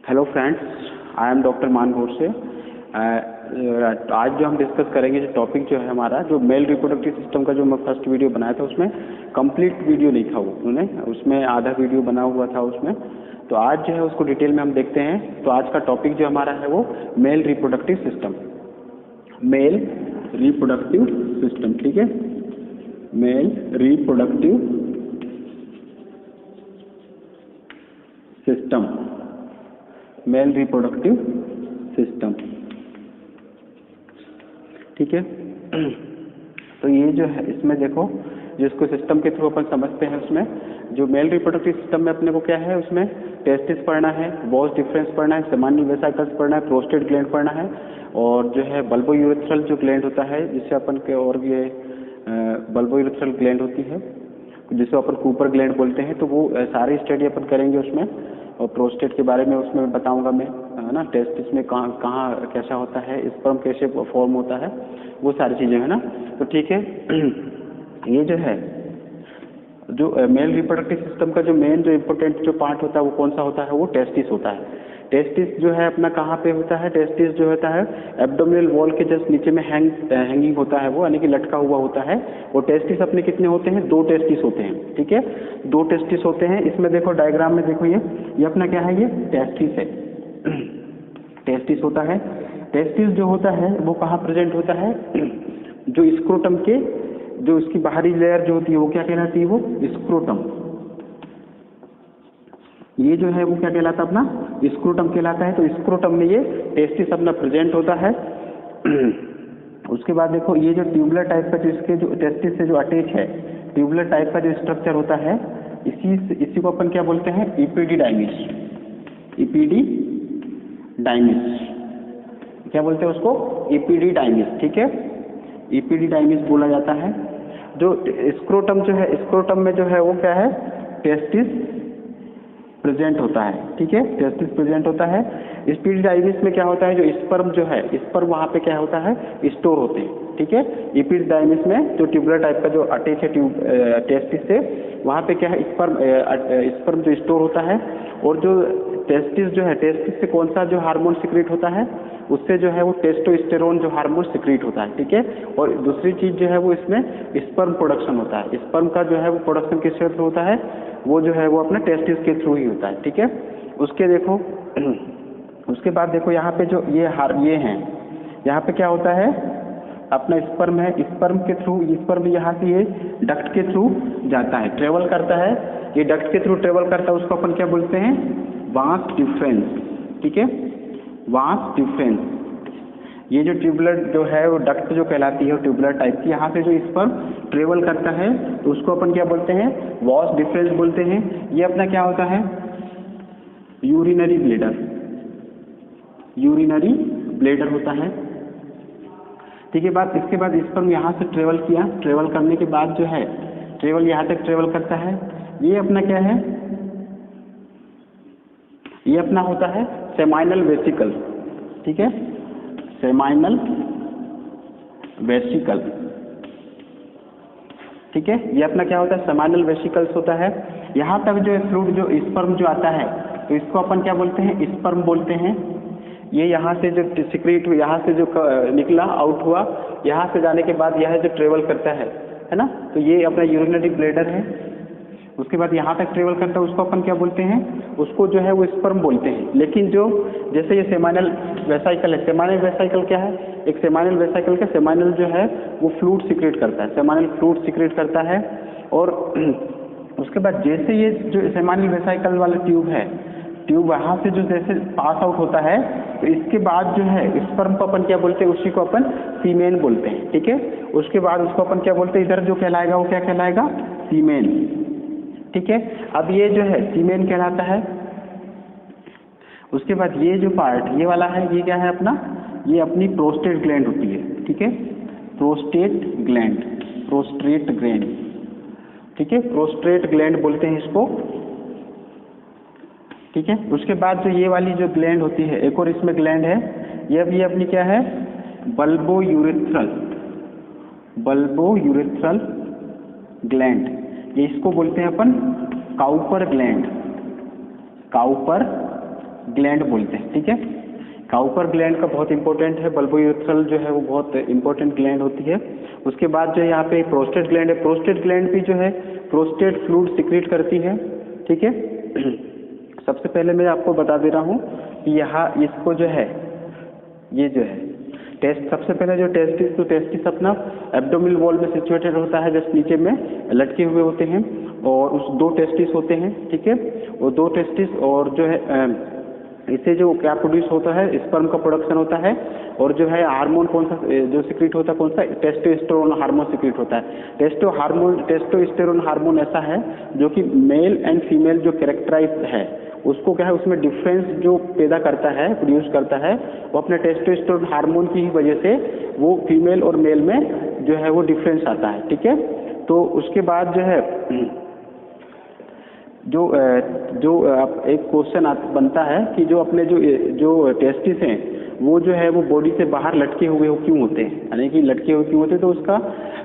Hello friends, I am doctor मान घोड़से। आज जो हम डिस्कस करेंगे जो टॉपिक जो है हमारा, जो मेल रिप्रोडक्टिव सिस्टम का जो मैं फर्स्ट वीडियो बनाया था उसमें कंप्लीट वीडियो नहीं था, उन्होंने उसमें आधा वीडियो बना हुआ था उसमें। तो आज जो है उसको डिटेल में हम देखते हैं। तो आज का टॉपिक जो हमारा है वो male reproductive system, male reproductive system, ठीक है। Male reproductive system, male reproductive system, ठीक है। तो ये जो है इसमें देखो, जिसको सिस्टम के थ्रू अपन समझते हैं, उसमें जो मेल रिप्रोडक्टिव सिस्टम में अपने को क्या है, उसमें टेस्टिस पढ़ना है, वॉस डिफरेंस पढ़ना है, सेमानियल वेसिकल्स पढ़ना है, प्रोस्टेट ग्लैंड पढ़ना है, और जो है बल्बो यूरेथ्रल जो ग्लैंड होता है जिससे अपन के, और ये बल्बो यूरेथ्रल ग्लैंड होती है जिसे अपन कूपर ग्लैंड बोलते हैं। तो वो सारी स्टडी अपन करेंगे उसमें, और प्रोस्टेट के बारे में उसमें बताऊंगा मैं, है ना। टेस्टिस में कहाँ कहाँ कैसा होता है, स्पर्म कैसे फॉर्म होता है, वो सारी चीज़ें, है ना। तो ठीक है। ये जो है जो मेल रिप्रोडक्टिव सिस्टम का जो मेन जो इम्पोर्टेंट जो पार्ट होता है वो कौन सा होता है, वो टेस्टिस होता है। टेस्टिस जो है अपना कहाँ पे होता है, टेस्टिस जो होता है एब्डोमिनल वॉल के जस्ट नीचे में हैंगिंग होता है, वो यानी कि लटका हुआ होता है। और टेस्टिस अपने कितने होते हैं, 2 टेस्टिस होते हैं, ठीक है। 2 टेस्टिस होते हैं। इसमें देखो डायग्राम में देखो, ये अपना क्या है, ये टेस्टिस है, टेस्टिस होता है। टेस्टिस जो होता है वो कहाँ प्रेजेंट होता है, जो स्क्रोटम के, जो उसकी बाहरी लेयर जो होती है वो क्या कहलाती है, वो स्क्रोटम। ये जो है वो क्या कहलाता है, अपना स्क्रोटम कहलाता है। तो स्क्रोटम में ये टेस्टिस अपना प्रेजेंट होता है। उसके बाद देखो, ये जो ट्यूबुलर टाइप का जो इसके जो टेस्टिस से जो अटैच है, ट्यूबुलर टाइप का जो स्ट्रक्चर होता है, इसी को अपन क्या बोलते हैं, इपिडिडाइमिस, इपिडिडाइमिस क्या बोलते हैं उसको, इपिडिडाइमिस, ठीक है। इपिडिडाइमिस बोला जाता है। जो स्क्रोटम जो है, स्क्रोटम में जो है वो क्या है, टेस्टिस प्रेजेंट होता है, ठीक है, टेस्टिस प्रेजेंट होता है। इपिडिडाइमिस में क्या होता है, जो स्पर्म जो है, स्पर्म वहाँ पे क्या होता है, स्टोर होते हैं, ठीक है। इपिडिडाइमिस में जो ट्यूबुलर टाइप का जो अटैच है टेस्टिस से, वहाँ पे क्या है, स्पर्म जो स्टोर होता है। और जो टेस्टिस जो है, टेस्टिस से कौन सा जो हार्मोन सिक्रीट होता है, उससे जो है वो टेस्टोस्टेरोन जो हार्मोन सिक्रीट होता है, ठीक है। और दूसरी चीज जो है वो इसमें स्पर्म प्रोडक्शन होता है। स्पर्म का जो है वो प्रोडक्शन किस थ्रू होता है, वो जो है वो अपने टेस्टिस के थ्रू ही होता है, ठीक है। उसके देखो उसके बाद देखो यहाँ पे जो ये हैं, यहाँ पे क्या होता है, अपना स्पर्म है, स्पर्म के थ्रू, स्पर्म यहाँ से ये डक्ट के थ्रू जाता है, ट्रेवल करता है, ये डक्ट के थ्रू ट्रेवल करता है, उसको अपन क्या बोलते हैं, वास डिफरेंस, ठीक है, वास डिफरेंस। ये जो ट्यूबुलर जो है वो डक्ट जो कहलाती है, ट्यूबुलर टाइप की, यहाँ से जो स्पर्म ट्रेवल करता है तो उसको अपन क्या बोलते हैं, वास डिफरेंस बोलते हैं। ये अपना क्या होता है, यूरिनरी ब्लैडर, यूरिनरी ब्लैडर होता है, ठीक है। इसके बाद स्पर्म यहाँ से ट्रेवल किया, ट्रेवल करने के बाद जो है ट्रेवल यहाँ तक ट्रेवल करता है। ये अपना क्या है, ये अपना होता है सेमाइनल वेसिकल, ठीक है, सेमाइनल वेसिकल, ठीक है। ये अपना क्या होता है, सेमाइनल वेसिकल्स होता है। यहाँ तक जो है फ्लूइड जो स्पर्म जो आता है तो इसको अपन क्या बोलते हैं, स्पर्म बोलते हैं। ये यहाँ से जो सिक्रीट हुआ, यहाँ से जो निकला, आउट हुआ, यहाँ से जाने के बाद यह जो ट्रेवल करता है ना, तो ये अपना यूरिनरी ब्लैडर है। उसके बाद यहाँ तक ट्रेवल करता है, उसको अपन क्या बोलते हैं, उसको जो है वो स्पर्म बोलते हैं। लेकिन जो जैसे ये सेमाइनल वेसाइकल है, सेमाइनल वेसाइकल क्या है, एक सेमाइनल वेसाइकल का सेमाइनल जो है वो फ्लूइड सिक्रेट करता है, सेमाइनल फ्लूइड सिक्रेट करता है। और उसके बाद जैसे ये जो सेमाइनल वेसाइकल वाला ट्यूब है, ट्यूब वहाँ से जो जैसे पास आउट होता है, तो इसके बाद जो है स्पर्म को अपन क्या बोलते हैं, उसी को अपन सीमेन बोलते हैं, ठीक है। उसके बाद उसको अपन क्या बोलते हैं, इधर जो कहलाएगा वो क्या कहलाएगा, सीमेन, ठीक है। अब ये जो है सीमेन कहलाता है। उसके बाद ये जो पार्ट ये वाला है, ये क्या है अपना, ये अपनी प्रोस्टेट ग्लैंड होती है, ठीक है, प्रोस्टेट ग्लैंड, प्रोस्टेट ग्लैंड, ठीक है, प्रोस्टेट ग्लैंड बोलते हैं इसको, ठीक है। उसके बाद जो ये वाली जो ग्लैंड होती है, एक और इसमें ग्लैंड है, ये भी अपनी क्या है, bulbo urethral, bulbo urethral gland, ये इसको बोलते हैं अपन काउपर ग्लैंड, काउपर ग्लैंड बोलते हैं, ठीक है। काउपर ग्लैंड का बहुत इंपॉर्टेंट है, बल्बोयूरेथ्रल जो है वो बहुत इंपॉर्टेंट ग्लैंड होती है। उसके बाद जो यहाँ पे प्रोस्टेट ग्लैंड है, प्रोस्टेट ग्लैंड भी जो है प्रोस्टेट फ्लूइड सिक्रीट करती है, ठीक है। सबसे पहले मैं आपको बता दे रहा हूँ कि यहाँ इसको जो है ये जो है टेस्ट, सबसे पहले जो टेस्टिस, तो टेस्टिस अपना एब्डोमिनल वॉल में सिचुएटेड होता है, जस्ट नीचे में लटके हुए होते हैं, और उस 2 टेस्टिस होते हैं, ठीक है। वो 2 टेस्टिस और जो है इससे जो क्या प्रोड्यूस होता है, स्पर्म का प्रोडक्शन होता है, और जो है हार्मोन कौन सा जो सिक्रीट होता है, कौन सा, टेस्टोस्टेरोन हार्मोन सिक्रीट होता है। टेस्टोस्टेरोन हार्मोन ऐसा है जो कि मेल एंड फीमेल जो कैरेक्टराइज है उसको क्या है, उसमें डिफरेंस जो पैदा करता है, प्रोड्यूस करता है, वो अपने टेस्टोस्टेरोन हार्मोन की ही वजह से वो फीमेल और मेल में जो है वो डिफरेंस आता है, ठीक है। तो उसके बाद जो है जो एक क्वेश्चन बनता है कि जो अपने जो टेस्टिस हैं वो जो है वो बॉडी से बाहर लटके हुए क्यों होते हैं, यानी कि लटके हुए क्यों होते हैं। तो उसका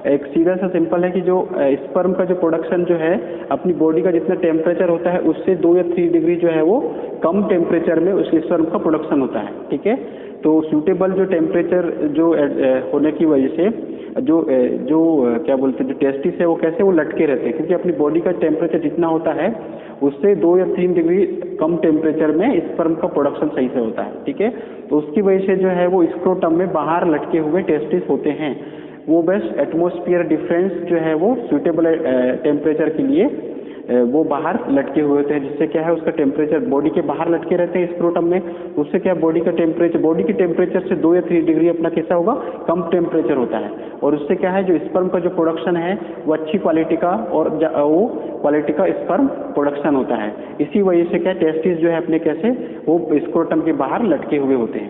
एक सीधा सा सिंपल है कि जो स्पर्म का जो प्रोडक्शन जो है अपनी बॉडी का जितना टेम्परेचर होता है उससे 2 या 3 डिग्री जो है वो कम टेम्परेचर में उस स्पर्म का प्रोडक्शन होता है, ठीक है। तो सूटेबल जो टेम्परेचर जो होने की वजह से जो क्या बोलते हैं, जो टेस्टिस है वो कैसे वो लटके रहते हैं, क्योंकि अपनी बॉडी का टेम्परेचर जितना होता है उससे 2 या 3 डिग्री कम टेम्परेचर में स्पर्म का प्रोडक्शन सही से होता है, ठीक है। तो उसकी वजह से जो है वो स्क्रोटम में बाहर लटके हुए टेस्टिस होते हैं। वो बस एटमॉस्फेयर डिफरेंस जो है वो सूटेबल टेम्परेचर के लिए वो बाहर लटके हुए होते हैं, जिससे क्या है उसका टेम्परेचर बॉडी के बाहर लटके रहते हैं स्क्रोटम में, उससे क्या बॉडी के टेम्परेचर से 2 या 3 डिग्री अपना कैसा होगा, कम टेम्परेचर होता है, और उससे क्या है जो स्पर्म का जो प्रोडक्शन है वो अच्छी क्वालिटी का और वो क्वालिटी का स्पर्म प्रोडक्शन होता है। इसी वजह से क्या टेस्टिस जो है अपने कैसे वो स्क्रोटम के बाहर लटके हुए होते हैं।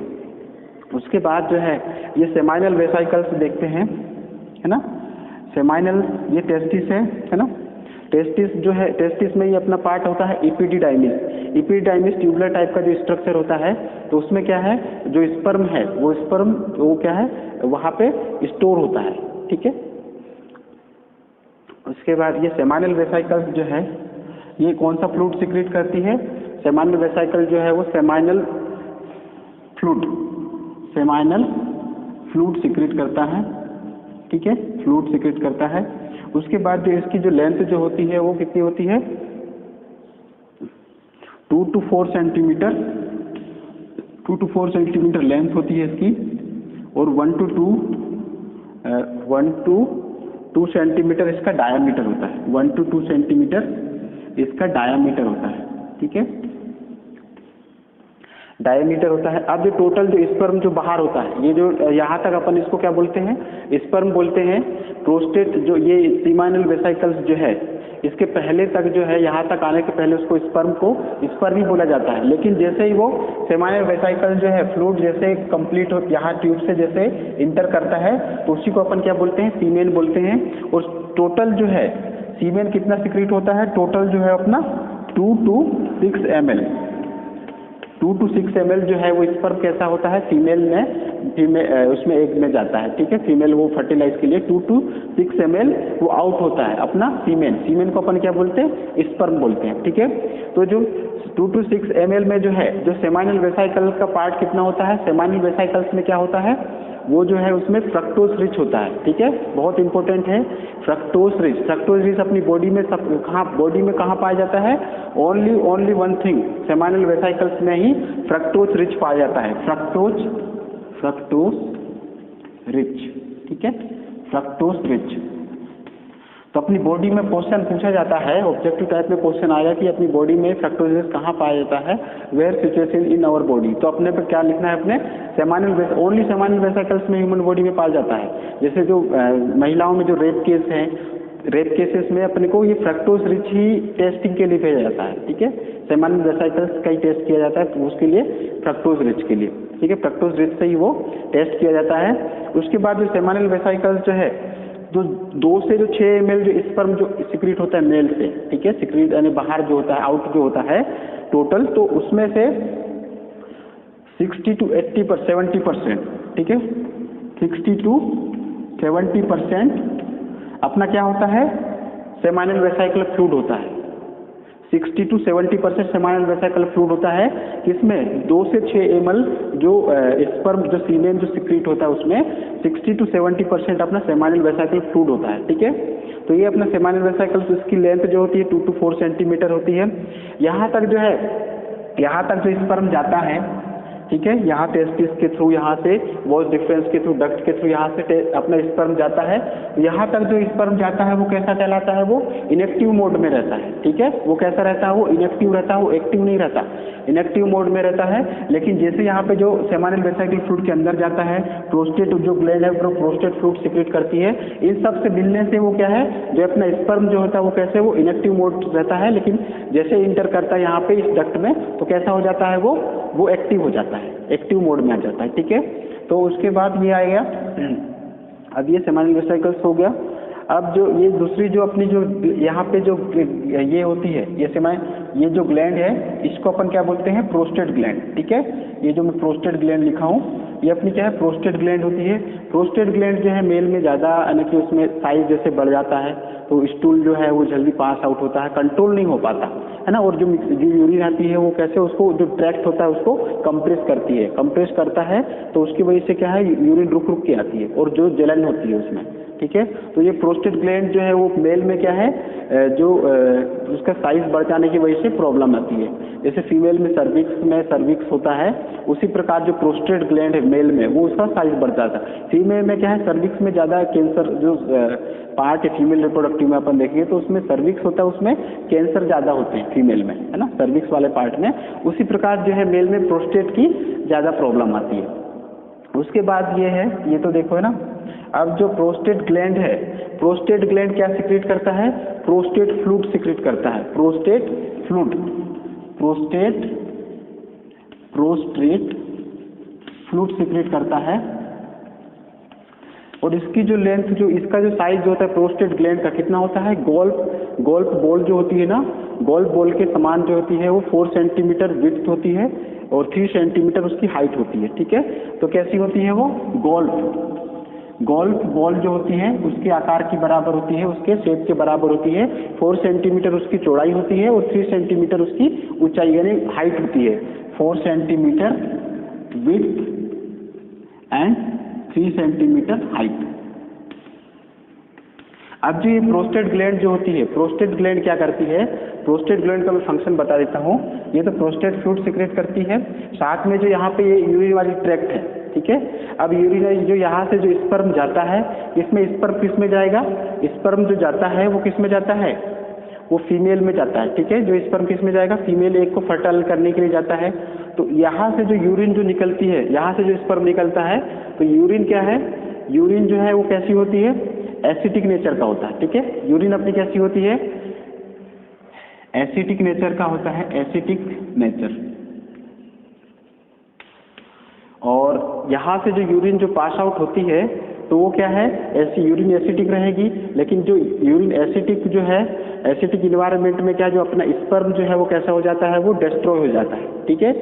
उसके बाद जो है ये सेमाइनल वेसाइकल्स देखते हैं, है ना। सेमाइनल ये टेस्टिस है ना। टेस्टिस जो है, टेस्टिस में ये अपना पार्ट होता है इपिडिडाइमिस। इपिडिडाइमिस ट्यूबुलर टाइप का जो स्ट्रक्चर होता है, तो उसमें क्या है जो स्पर्म है वो स्पर्म वो क्या है वहाँ पे स्टोर होता है, ठीक है। उसके बाद ये सेमाइनल वेसाइकल्स जो है ये कौन सा फ्लूइड सिक्रीट करती है, सेमाइनल वेसाइकल जो है वो सेमाइनल फ्लूइड सिक्रीट करता है, ठीक है, फ्लूइड सिक्रीट करता है। उसके बाद जो इसकी जो लेंथ जो होती है वो कितनी होती है, 2 to 4 centimetre, 2 to 4 centimetre length होती है इसकी, और 1 to 2 सेंटीमीटर इसका डायामीटर होता है, 1 to 2 सेंटीमीटर इसका डायामीटर होता है, ठीक है, डायमीटर होता है। अब जो टोटल जो स्पर्म जो बाहर होता है, ये जो यहाँ तक अपन इसको क्या बोलते हैं, स्पर्म बोलते हैं। प्रोस्टेट जो ये सेमाइनल वेसाइकल्स जो है इसके पहले तक जो है यहाँ तक आने के पहले उसको स्पर्म ही बोला जाता है, लेकिन जैसे ही वो सेमाइनल वेसाइकल जो है फ्लूइड जैसे कंप्लीट हो यहाँ ट्यूब से जैसे इंटर करता है तो उसी को अपन क्या बोलते हैं, सीमेन बोलते हैं। और टोटल जो है सीमेन कितना सिक्रीट होता है, टोटल जो है अपना 2 to 6 ml, 2 to 6 ml जो है वो स्पर्म कैसा होता है, फीमेल उसमें एग में जाता है, ठीक है। फीमेल वो फर्टिलाइज के लिए 2 to 6 ml वो आउट होता है अपना सीमेन को अपन क्या बोलते हैं, स्पर्म बोलते हैं, ठीक है। तो जो 2 to 6 ml में जो है जो सेमाइनल वेसाइकल का पार्ट कितना होता है, सेमाइनल वेसाइकल्स में क्या होता है वो जो है उसमें फ्रक्टोज रिच होता है, ठीक है, बहुत इंपॉर्टेंट है फ्रक्टोज रिच अपनी बॉडी में कहाँ पाया जाता है, only one thing, seminal vesicles में ही फ्रक्टोज रिच पाया जाता है, फ्रक्टोज रिच, ठीक है, फ्रक्टोज रिच। तो अपनी बॉडी में क्वेश्चन पूछा जाता है, ऑब्जेक्टिव टाइप में क्वेश्चन आएगा कि अपनी बॉडी में फ्रक्टोज रिच कहाँ पाया जाता है, where situation in our body. तो अपने पे क्या लिखना है, अपने ओनली सेमाइनल वेसाइकल्स में ह्यूमन बॉडी में पाया जाता है। जैसे जो महिलाओं में जो रेप केसेस में अपने को ये फ्रक्टोज रिच ही टेस्टिंग के लिए भेजा जाता है, ठीक है, सेमाइनल वेसाइकल्स का ही टेस्ट किया जाता है तो उसके लिए फ्रक्टोज रिच के लिए, ठीक है, फ्रक्टोज रिच से ही वो टेस्ट किया जाता है। उसके बाद जो सेमाइनल वेसाइकल्स जो है जो 2 से 6 ml जो स्पर्म जो सिक्रीट होता है मेल से, ठीक है, सिक्रीट यानी बाहर जो होता है, आउट जो होता है टोटल, तो उसमें से 60 to 70%, ठीक है, 60 to 70% अपना क्या होता है, सेमाइनल वेसाइकल फ्लूइड होता है। 60 to 70% सेमाइनल वेसिकल फ्लूइड होता है, किसमें 2 से 6 ml जो स्पर्म जो सीमेन जो सिक्रीट होता है उसमें 60 to 70% अपना सेमाइनल वेसिकल फ्लूइड होता है, ठीक है। तो ये अपना सेमाइनल वेसिकल, इसकी लेंथ जो होती है 2 to 4 सेंटीमीटर होती है। यहाँ तक जो है, यहाँ तक जो स्पर्म जाता है, ठीक है, यहाँ टेस्टिस के थ्रू, यहाँ से वॉज डिफरेंस के थ्रू, डक्ट के थ्रू यहाँ से अपना स्पर्म जाता है। तो यहाँ तक जो स्पर्म जाता है वो कैसा कहलाता है, वो इनएक्टिव मोड में रहता है, ठीक है। वो कैसा रहता है, वो इनएक्टिव रहता है, वो एक्टिव नहीं रहता, इनएक्टिव मोड में रहता है। लेकिन जैसे यहाँ पे जो सेमाइनल वेसिकल फ्लूइड के अंदर जाता है, प्रोस्टेट जो ग्लैंड है वो प्रोस्टेट फ्लूइड सिक्रेट करती है। इन सब से मिलने से वो क्या है, जो अपना स्पर्म जो होता है वो कैसे, वो इनएक्टिव मोड रहता है। लेकिन जैसे इंटर करता है यहाँ पे इस डक्ट में, तो कैसा हो जाता है, वो एक्टिव हो जाता है, एक्टिव मोड में आ जाता है, ठीक है। तो उसके बाद ये आएगा, अब ये सेमाइनल वेसिकल्स हो गया। अब जो ये दूसरी जो अपनी जो यहाँ पे जो ये होती है, ये जो ग्लैंड है इसको अपन क्या बोलते हैं, प्रोस्टेट ग्लैंड, ठीक है। ये जो मैं प्रोस्टेट ग्लैंड लिखा हूँ, ये अपनी क्या है, प्रोस्टेट ग्लैंड होती है। प्रोस्टेट ग्लैंड जो है मेल में ज़्यादा, यानी कि उसमें साइज जैसे बढ़ जाता है तो स्टूल जो है वो जल्दी पास आउट होता है, कंट्रोल नहीं हो पाता है ना। और जो यूरिन आती है वो कैसे, उसको जो ट्रैक्ट होता है उसको कंप्रेस करती है, कंप्रेस करता है, तो उसकी वजह से क्या है, यूरिन रुक रुक के आती है और जो जलन होती है उसमें, ठीक है। तो ये प्रोस्टेट ग्लैंड जो है वो मेल में क्या है, जो उसका साइज बढ़ जाने की वजह से प्रॉब्लम आती है। जैसे फीमेल में सर्विक्स होता है, उसी प्रकार जो प्रोस्टेट ग्लैंड है मेल में वो उसका साइज बढ़ जाता है। फीमेल में क्या है, सर्विक्स में ज़्यादा कैंसर जो पार्ट है फीमेल रिप्रोडक्टिव में अपन देखेंगे तो उसमें सर्विक्स होता है, उसमें कैंसर ज़्यादा होते हैं फीमेल में, है ना, सर्विक्स वाले पार्ट में। उसी प्रकार जो है मेल में प्रोस्टेट की ज़्यादा प्रॉब्लम आती है। उसके बाद ये है, ये तो देखो है ना। अब जो प्रोस्टेट ग्लैंड है, प्रोस्टेट ग्लैंड क्या सिक्रेट करता है, प्रोस्टेट फ्लूइड सिक्रेट करता है, prostate fluid, prostate fluid secrete करता है। और इसकी जो लेंथ, जो इसका जो साइज जो होता है प्रोस्टेट ग्लैंड का कितना होता है, गोल्फ बॉल जो होती है ना, गोल्फ बॉल के समान जो होती है वो 4 सेंटीमीटर विड्थ होती है और 3 सेंटीमीटर उसकी हाइट होती है, ठीक है। तो कैसी होती है वो, गोल्फ बॉल जो होती है उसके आकार की बराबर होती है, उसके शेप के बराबर होती है। 4 सेंटीमीटर उसकी चौड़ाई होती है और 3 सेंटीमीटर उसकी ऊंचाई यानी हाइट होती है। 4 centimetre width and 3 centimetre height. अब जो ये प्रोस्टेट ग्लैंड जो होती है, प्रोस्टेट ग्लैंड क्या करती है, प्रोस्टेट ग्लैंड का मैं फंक्शन बता देता हूँ। ये तो प्रोस्टेट फ्लूइड सिक्रेट करती है, साथ में जो यहाँ पे ये यूरिन वाली ट्रैक्ट है, ठीक है। अब यूरिन जो यहाँ से जो स्पर्म जाता है, इसमें स्पर्म किस में जाएगा, स्पर्म जो जाता है वो किस में जाता है, वो फीमेल में जाता है, ठीक है। जो स्पर्म किस में जाएगा, फीमेल एग को फर्टाइल करने के लिए जाता है। तो यहाँ से जो यूरिन जो निकलती है, यहाँ से जो स्पर्म निकलता है, तो यूरिन क्या है, यूरिन जो है वो कैसी होती है, एसिडिक नेचर का होता है, ठीक है। यूरिन अपनी कैसी होती है, एसिडिक नेचर का होता है, एसिडिक नेचर। और यहाँ से जो यूरिन जो पास आउट होती है तो वो क्या है, ऐसी यूरिन एसिडिक रहेगी। लेकिन जो यूरिन एसिडिक जो है, एसिडिक इन्वायरमेंट में क्या, जो अपना स्पर्म जो है वो कैसा हो जाता है, वो डिस्ट्रॉय हो जाता है, ठीक है,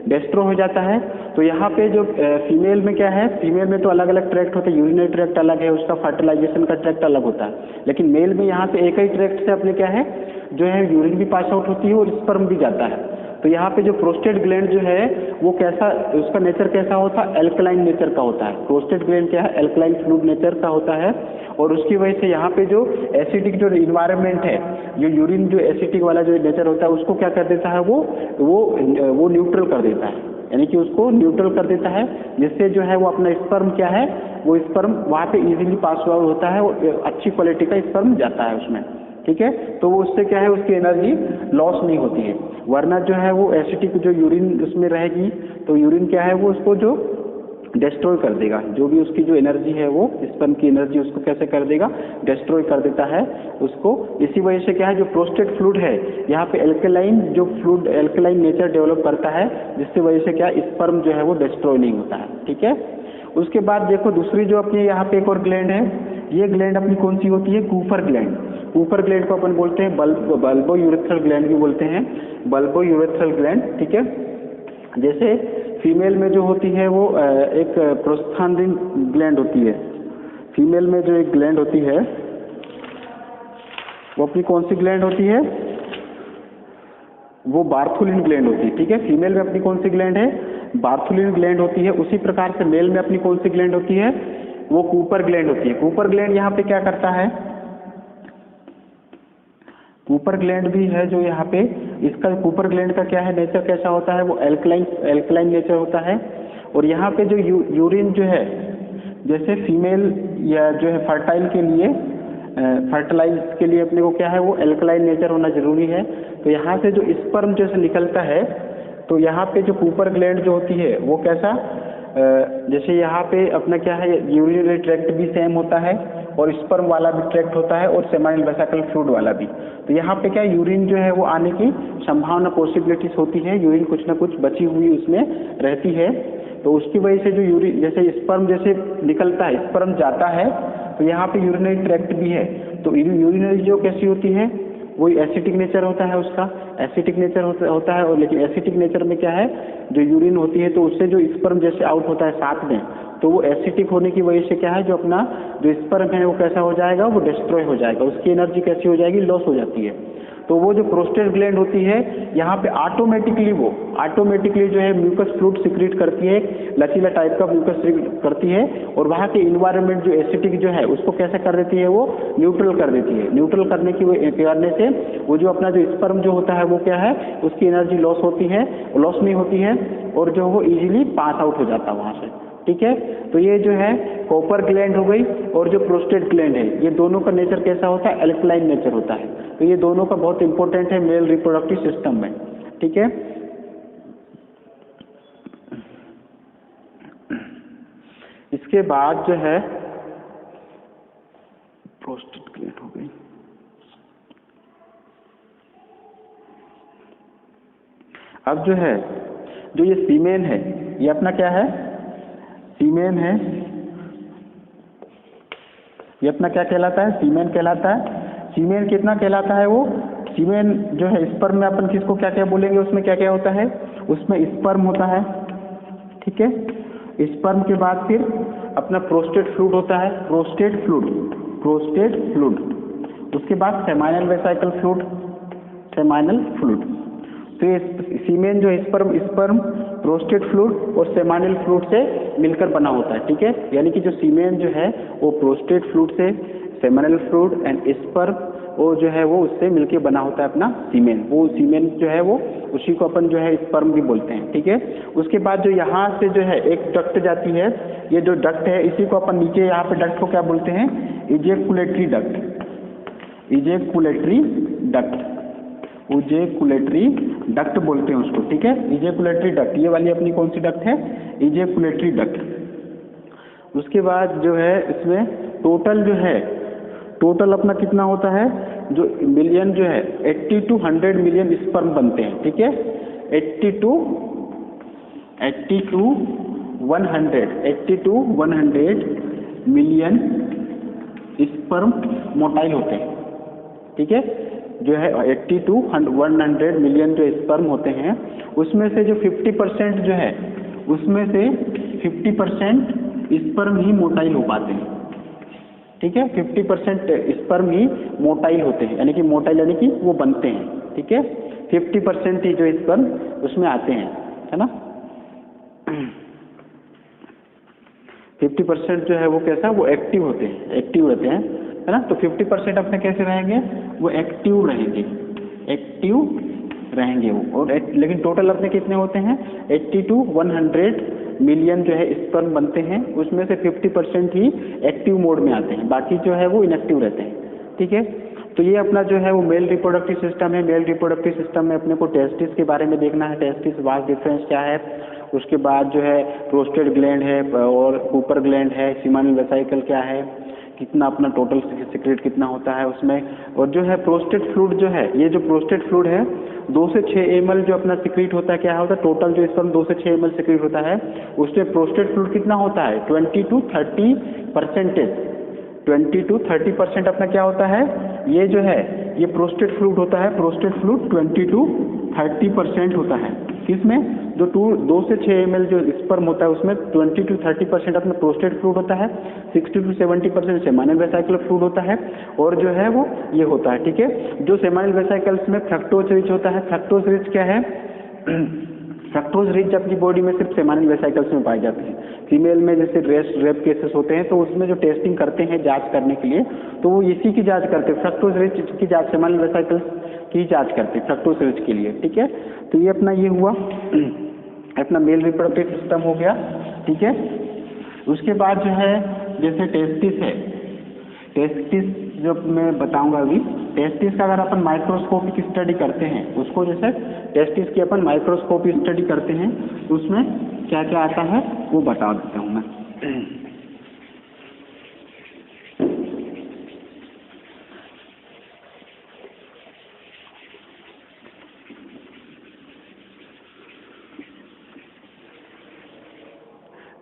डिस्ट्रॉय हो जाता है। तो यहाँ पे जो फीमेल में क्या है, फीमेल में तो अलग अलग ट्रैक्ट होते हैं, यूरिनरी ट्रैक्ट अलग है, उसका फर्टिलाइजेशन का ट्रैक्ट अलग होता है। लेकिन मेल में यहाँ से एक ही ट्रैक्ट से अपने क्या है, जो है यूरिन भी पास आउट होती है और स्पर्म भी जाता है। तो यहाँ पे जो प्रोस्टेट ग्लैंड जो है वो कैसा, उसका नेचर कैसा होता है, एल्कलाइन नेचर का होता है। प्रोस्टेट ग्लैंड क्या है, एल्कलाइन फ्लूइड नेचर का होता है। और उसकी वजह से यहाँ पे जो एसिडिक जो इन्वायरमेंट है, जो यूरिन जो एसिडिक वाला जो नेचर होता है उसको क्या कर देता है, वो न्यूट्रल कर देता है, यानी कि उसको न्यूट्रल कर देता है, जिससे जो है वो अपना स्पर्म क्या है, वो स्पर्म वहाँ पे इजीली पास आउट होता है और अच्छी क्वालिटी का स्पर्म जाता है उसमें, ठीक है। तो वो उससे क्या है, उसकी एनर्जी लॉस नहीं होती है। वरना जो है वो एसिडिक जो यूरिन उसमें रहेगी तो यूरिन क्या है, वो उसको जो डिस्ट्रॉय कर देगा, जो भी उसकी जो एनर्जी है वो स्पर्म की एनर्जी उसको कैसे कर देगा, डिस्ट्रॉय कर देता है उसको। इसी वजह से क्या है, जो प्रोस्टेट फ्लूइड है यहाँ पे एल्कलाइन जो फ्लूइड, एल्कलाइन नेचर डेवलप करता है, जिसकी वजह से क्या स्पर्म जो है वो डिस्ट्रॉय नहीं होता है, ठीक है। उसके बाद देखो दूसरी जो अपनी यहाँ पे एक और ग्लैंड है, ये ग्लैंड अपनी कौन सी होती है, कूपर ग्लैंड। कूपर ग्लैंड को अपन बोलते हैं बल्बो यूरेथ्रल ग्लैंड भी बोलते हैं, बल्बो यूरेथ्रल ग्लैंड, ठीक है। जैसे फीमेल में जो होती है वो एक प्रोस्थानदिन ग्लैंड होती है, फीमेल में जो एक ग्लैंड होती है वो अपनी कौन सी ग्लैंड होती है, वो बार्थुलिन ग्लैंड होती है, ठीक है। फीमेल में अपनी कौन सी ग्लैंड है, बार्थुलिन ग्लैंड होती है। उसी प्रकार से मेल में अपनी कौन सी ग्लैंड होती है, वो कूपर ग्लैंड होती है। कूपर ग्लैंड यहाँ पे क्या करता है, कूपर ग्लैंड भी है जो यहाँ पे, इसका कूपर ग्लैंड का क्या है नेचर, कैसा होता है, वो एल्कलाइन नेचर होता है। और यहाँ पे जो यूरिन जो है, जैसे फीमेल या जो है फर्टाइल के लिए, फर्टिलाइज के लिए अपने को क्या है, वो एल्कलाइन नेचर होना जरूरी है। तो यहाँ से जो स्पर्म जैसे निकलता है, तो यहाँ पे जो कूपर ग्लैंड जो होती है वो कैसा, जैसे यहाँ पे अपना क्या है, यूरिनरी ट्रैक्ट भी सेम होता है और स्पर्म वाला भी ट्रैक्ट होता है और सेमाइनल वेसिकल फ्लूइड वाला भी। तो यहाँ पे क्या यूरिन जो है वो आने की संभावना, पॉसिबिलिटीज होती है, यूरिन कुछ ना कुछ बची हुई उसमें रहती है। तो उसकी वजह से जो यूरिन, जैसे स्पर्म जैसे निकलता है, स्पर्म जाता है, तो यहाँ पे यूरिनरी ट्रैक्ट भी है। तो यूरिनरी जो कैसी होती है, वही एसिटिक नेचर होता है उसका, एसिटिक नेचर होता है। और लेकिन एसिटिक नेचर में क्या है, जो यूरिन होती है तो उससे जो स्पर्म जैसे आउट होता है साथ में, तो वो एसिटिक होने की वजह से क्या है, जो अपना जो स्पर्म है वो कैसा हो जाएगा, वो डिस्ट्रॉय हो जाएगा, उसकी एनर्जी कैसी हो जाएगी, लॉस हो जाती है। तो वो जो प्रोस्टेट ग्लैंड होती है यहाँ पे ऑटोमेटिकली जो है म्यूकस फ्लूइड सिक्रीट करती है, लचीला टाइप का म्यूकस करती है। और वहाँ के इन्वायरमेंट जो एसिटिक जो है उसको कैसे कर देती है, वो न्यूट्रल कर देती है। न्यूट्रल करने से वो जो अपना जो स्पर्म जो होता है वो क्या है, उसकी एनर्जी लॉस नहीं होती है और जो वो इजीली पास आउट हो जाता है वहाँ से, ठीक है। तो ये जो है कॉपर ग्लैंड हो गई और जो प्रोस्टेट ग्लैंड है, ये दोनों का नेचर कैसा होता है, एल्कलाइन नेचर होता है। तो ये दोनों का बहुत इंपॉर्टेंट है मेल रिप्रोडक्टिव सिस्टम में, ठीक है। इसके बाद जो है प्रोस्टेट ग्लैंड हो गई। अब जो है, जो ये सीमेन है, ये अपना क्या है, सीमेन है, ये अपना क्या कहलाता है, सीमेन कहलाता है। सीमेन कितना कहलाता है, वो सीमेन जो है स्पर्म में अपन किसको क्या क्या बोलेंगे, उसमें क्या क्या होता है, उसमें स्पर्म होता है, ठीक है। स्पर्म के बाद फिर अपना प्रोस्टेट फ्लूइड होता है, प्रोस्टेट फ्लूइड। उसके बाद seminal vesicle fluid, seminal fluid. तो ये सीमेन जो स्पर्म प्रोस्टेट फ्लूइड और सेमाइनल फ्लूइड से मिलकर बना होता है, ठीक है। यानी कि जो सीमेन जो है वो प्रोस्टेट फ्लूइड से, सेमाइनल फ्लूइड एंड स्पर्म, वो जो है वो उससे मिलकर बना होता है अपना सीमेन। वो सीमेन जो है वो उसी को अपन जो है स्पर्म भी बोलते हैं, ठीक है। उसके बाद जो यहाँ से जो है एक डक्ट जाती है, ये जो डक्ट है इसी को अपन नीचे यहाँ पे डक्ट को क्या बोलते हैं, इजेकुलेटरी डक्ट बोलते हैं उसको, ठीक है। इजेकुलेटरी डक्ट, ये वाली अपनी कौन सी डक्ट है, इजेकुलेटरी डक्ट। उसके बाद जो है इसमें टोटल अपना कितना होता है, जो मिलियन जो है 80 to 100 मिलियन स्पर्म बनते हैं, ठीक है। 80 to 100 मिलियन स्पर्म मोटाइल होते हैं, ठीक है। जो है 80 to 100 मिलियन जो स्पर्म होते हैं, उसमें से जो 50% जो है, उसमें से 50% स्पर्म ही मोटाइल हो पाते हैं, ठीक है। 50% स्पर्म ही मोटाइल होते हैं, यानी कि मोटाइल यानी कि वो बनते हैं, ठीक है। 50% ही जो स्पर्म उसमें आते हैं, है ना। 50% जो है वो कैसा, वो एक्टिव रहते हैं, है ना। तो 50% अपने कैसे रहेंगे, वो एक्टिव रहेंगे वो। और लेकिन टोटल अपने कितने होते हैं, 80 to 100 मिलियन जो है स्पर्म बनते हैं, उसमें से 50% ही एक्टिव मोड में आते हैं, बाकी जो है वो इनएक्टिव रहते हैं, ठीक है। तो ये अपना जो है वो मेल रिप्रोडक्टिव सिस्टम है। मेल रिप्रोडक्टिव सिस्टम में अपने को टेस्टिस के बारे में देखना है, टेस्टिस वास डिफरेंस क्या है। उसके बाद जो है प्रोस्टेट ग्लैंड है और कूपर ग्लैंड है, सेमाइनल वेसिकल क्या है, कितना अपना टोटल सिक्रेट कितना होता है उसमें। और जो है प्रोस्टेट फ्लूइड जो है, ये जो प्रोस्टेट फ्लूइड है 2 से 6 ml जो अपना सिक्रेट होता है, क्या होता है, टोटल जो स्पर्म 2 से 6 ml सिक्रेट होता है, उसमें प्रोस्टेट फ्लूइड कितना होता है, 20 to 30% अपना क्या होता है, ये जो है ये प्रोस्टेट फ्लूइड होता है। प्रोस्टेट फ्लूइड 20 to 30% होता है, किसमें, जो 2 से 6 ml जो स्पर्म होता है उसमें 20 to 30% अपना प्रोस्टेट फ्लूइड होता है, 60 to 70% सेमाइनल वेसिकल फ्लूइड होता है, और जो है वो ये होता है, ठीक है। जो सेमाइनल वेसिकल्स में फ्रक्टोज रिच होता है, फ्रक्टोज रिच क्या है, फ्रक्टोज रिच अपनी बॉडी में सिर्फ सेमाइनल वेसिकल्स में पाए जाते हैं। फीमेल में जैसे रेप केसेस होते हैं तो उसमें जो टेस्टिंग करते हैं जांच करने के लिए, तो वो इसी की जांच करते हैं, फ्रक्टोज रिच की जांच, सेमाइनल वेसिकल्स की जांच करते हैं फ्रक्टोज रिच के लिए, ठीक है। तो ये अपना ये हुआ अपना मेल रिप्रोडक्टिव सिस्टम हो गया, ठीक है। उसके बाद जो है जैसे टेस्टिस है, टेस्टिस जो मैं बताऊंगा अभी, टेस्टिस का अगर अपन माइक्रोस्कोपिक स्टडी करते हैं, उसको जैसे टेस्टिस की अपन माइक्रोस्कोपिक स्टडी करते हैं तो उसमें क्या क्या आता है वो बता देता हूँ मैं।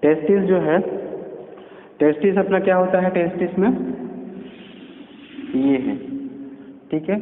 टेस्टिस जो है, टेस्टिस अपना क्या होता है, टेस्टिस में ये है, ठीक है।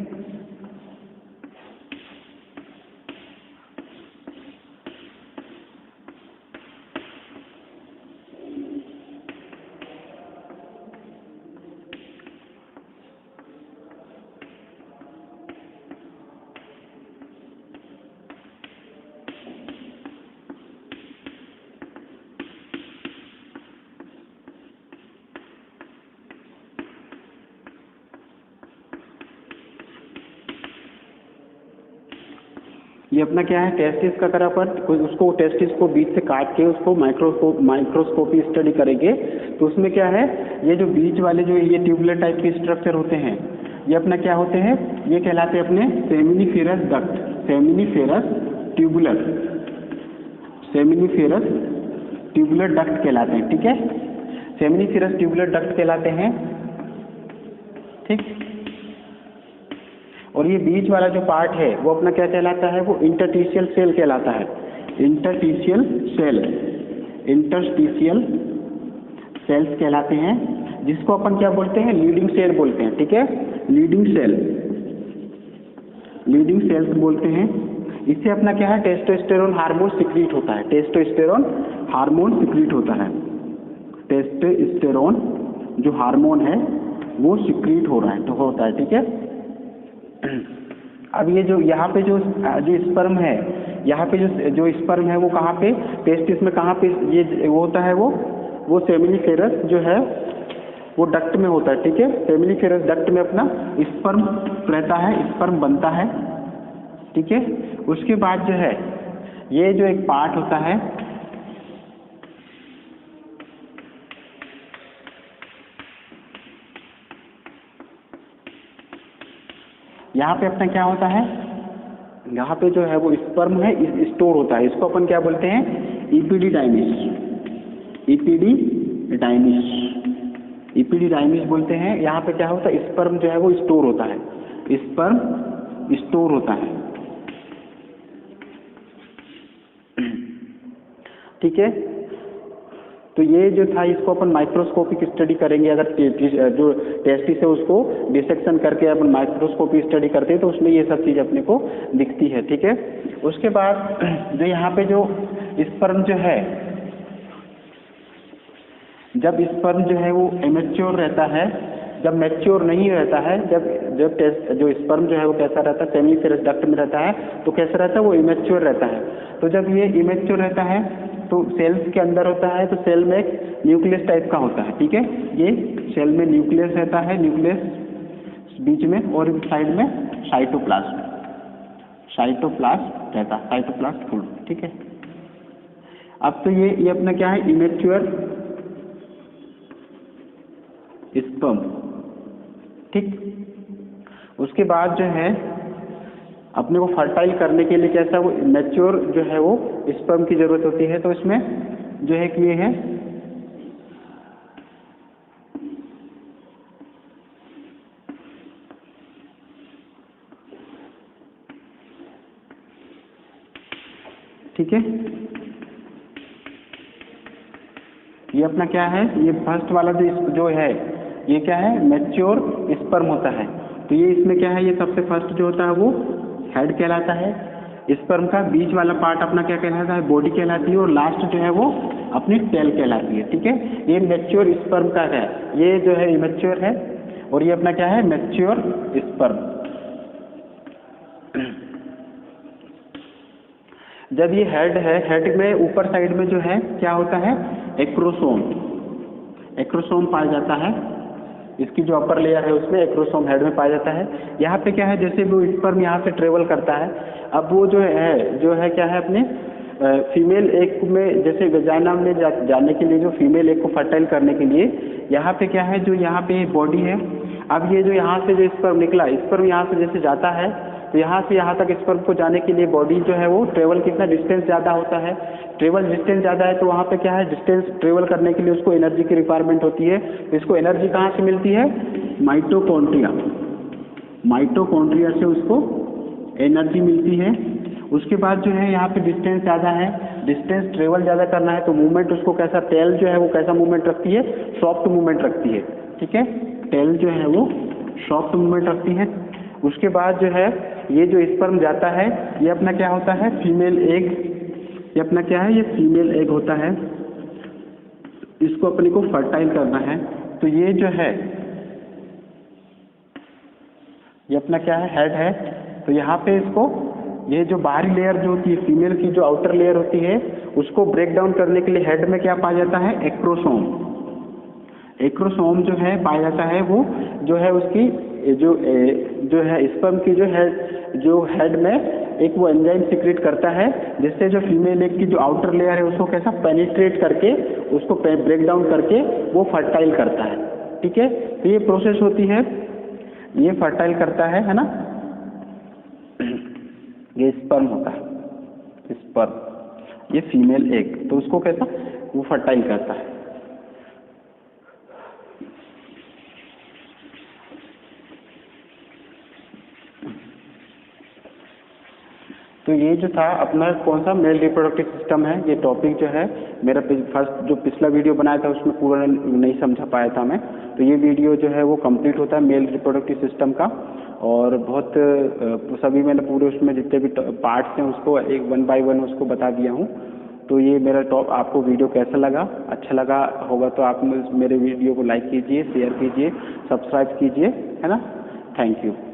ये अपना क्या है, टेस्टिस का अगर अपन उसको टेस्टिस को बीच से काट के उसको माइक्रोस्कोपी स्टडी करेंगे तो उसमें क्या है, ये जो बीच वाले जो ये ट्यूबुलर टाइप के स्ट्रक्चर होते हैं, ये अपना क्या होते हैं, ये कहलाते हैं अपने seminiferous duct, seminiferous tubular, seminiferous tubular duct कहलाते हैं, ठीक है। सेमिनिफेरस ट्यूबुलर डक्ट कहलाते हैं, ठीक। और ये बीच वाला जो पार्ट है वो अपना क्या कहलाता है, वो इंटरस्टिशियल सेल कहलाता है, इंटरस्टिशियल सेल, इंटरस्टिशियल सेल्स कहलाते हैं, जिसको अपन क्या बोलते हैं, लीडिंग सेल बोलते हैं, ठीक है। लीडिंग सेल, लीडिंग सेल्स बोलते हैं। इससे अपना क्या है, टेस्टोस्टेरोन हार्मोन सिक्रीट होता है, टेस्टोस्टेरोन हार्मोन सिक्रीट होता है, टेस्टोस्टेरोन जो हार्मोन है वो सिक्रीट हो रहा है, तो होता है, ठीक है। अब ये जो यहाँ पे जो स्पर्म है, यहाँ पे जो स्पर्म है वो कहाँ पे, टेस्टिस में कहाँ पे ये वो होता है, वो सेमिनिफेरस जो है वो डक्ट में होता है, ठीक है। सेमिनिफेरस डक्ट में अपना स्पर्म रहता है, स्पर्म बनता है, ठीक है। उसके बाद जो है ये जो एक पार्ट होता है, यहाँ पे अपना क्या होता है, यहाँ पे जो है वो स्पर्म है स्टोर होता है, इसको अपन क्या बोलते हैं, इपिडिडाइमिस, इपिडिडाइमिस, इपिडिडाइमिस बोलते हैं। यहाँ पे क्या होता है, स्पर्म जो है वो स्टोर होता है, स्पर्म स्टोर होता है, ठीक है। तो ये जो था इसको अपन माइक्रोस्कोपिक स्टडी करेंगे, अगर जो टेस्टिस है उसको डिसेक्शन करके अपन माइक्रोस्कोपिक स्टडी करते हैं तो उसमें ये सब चीज़ अपने को दिखती है, ठीक है। उसके बाद जो यहाँ पे जो स्पर्म जो है, जब स्पर्म जो है वो इमेच्योर रहता है, जब मैच्योर नहीं रहता है, जब जो स्पर्म जो है वो कैसा रहता है, सेमिनिफेरस डक्ट में रहता है तो कैसा रहता है, वो इमेच्योर रहता है। तो जब ये इमेच्योर रहता है तो सेल्स के अंदर होता है, तो सेल में एक न्यूक्लियस टाइप का होता है, ठीक है। ये सेल में न्यूक्लियस रहता है, न्यूक्लियस बीच में, और साइड में साइटोप्लाज्म, साइटोप्लाज्म रहता है, साइटोप्लाज्म फुल, ठीक है। अब तो ये अपना क्या है, इमेच्योर स्पर्म, ठीक। उसके बाद जो है अपने को फर्टाइल करने के लिए कैसा, वो मैच्योर जो है वो स्पर्म की जरूरत होती है, तो इसमें जो है कि ये है ठीक है। ये अपना क्या है, ये फर्स्ट वाला जो है ये क्या है, मैच्योर स्पर्म होता है। तो ये इसमें क्या है, ये सबसे फर्स्ट जो होता है वो हेड कहलाता है, स्पर्म का बीच वाला पार्ट अपना क्या कहलाता है, बॉडी कहलाती है, और लास्ट जो है वो अपनी टेल कहलाती है। ठीक है, ये मैच्योर स्पर्म का है, ये जो है इमेच्योर है, और ये अपना क्या है, मैच्योर स्पर्म। जब ये हेड है, हेड में ऊपर साइड में जो है क्या होता है, एक्रोसोम, एक्रोसोम पाया जाता है। इसकी जो अपर लेयर है उसमें एक्रोसोम हेड में पाया जाता है। यहाँ पे क्या है, जैसे वो स्पर्म यहाँ से ट्रेवल करता है, अब वो जो है क्या है, अपने फीमेल एग में, जैसे वजाइना में जाने के लिए, जो फीमेल एग को फर्टाइल करने के लिए यहाँ पे क्या है, जो यहाँ पे बॉडी है, अब ये जो यहाँ से जो स्पर्म निकला, स्पर्म यहाँ से जैसे जाता है, तो यहाँ से यहाँ तक स्पर्म को जाने के लिए बॉडी जो है वो ट्रेवल कितना डिस्टेंस ज़्यादा होता है, ट्रेवल डिस्टेंस ज़्यादा है, तो वहाँ पे क्या है, डिस्टेंस ट्रेवल करने के लिए उसको एनर्जी की रिक्वायरमेंट होती है। तो इसको एनर्जी कहाँ से मिलती है, माइटोकॉन्ड्रिया, माइटोकॉन्ड्रिया से उसको एनर्जी मिलती है। उसके बाद जो है यहाँ पे डिस्टेंस ज़्यादा है, डिस्टेंस ट्रेवल ज़्यादा करना है, तो मूवमेंट उसको कैसा, टेल जो है वो कैसा मूवमेंट रखती है, सॉफ्ट मूवमेंट रखती है। ठीक है, टेल जो है वो सॉफ्ट मूवमेंट रखती है। उसके बाद जो है ये जो स्पर्म जाता है, ये अपना क्या होता है, फीमेल एग, ये अपना क्या है, ये फीमेल एग होता है, इसको अपने को फर्टाइल करना है। तो ये जो है ये अपना क्या है, हेड है। तो यहाँ पे इसको, ये जो बाहरी लेयर जो होती है फीमेल की, जो आउटर लेयर होती है, उसको ब्रेक डाउन करने के लिए हेड में क्या पाया जाता है, एक्रोसोम, एक्रोसोम जो है पाया जाता है, वो जो है उसकी जो है स्पर्म की जो हेड में एक वो एंजाइम सीक्रेट करता है, जिससे जो फीमेल एग की जो आउटर लेयर है उसको कैसा पेनिट्रेट करके, उसको ब्रेक डाउन करके वो फर्टाइल करता है। ठीक है, तो ये प्रोसेस होती है, ये फर्टाइल करता है ना, ये स्पर्म होता है, स्पर्म, ये फीमेल एग, तो उसको कैसा वो फर्टाइल करता है। तो ये जो था अपना कौन सा मेल रिप्रोडक्टिव सिस्टम है, ये टॉपिक जो है मेरा फर्स्ट जो पिछला वीडियो बनाया था उसमें पूरा नहीं समझा पाया था मैं, तो ये वीडियो जो है वो कंप्लीट होता है मेल रिप्रोडक्टिव सिस्टम का। और बहुत सभी मैंने पूरे उसमें जितने भी पार्ट्स हैं उसको एक 1 बाय 1 उसको बता दिया हूँ। तो ये मेरा आपको वीडियो कैसा लगा, अच्छा लगा होगा तो आप मेरे वीडियो को लाइक कीजिए, शेयर कीजिए, सब्सक्राइब कीजिए, है ना। Thank you.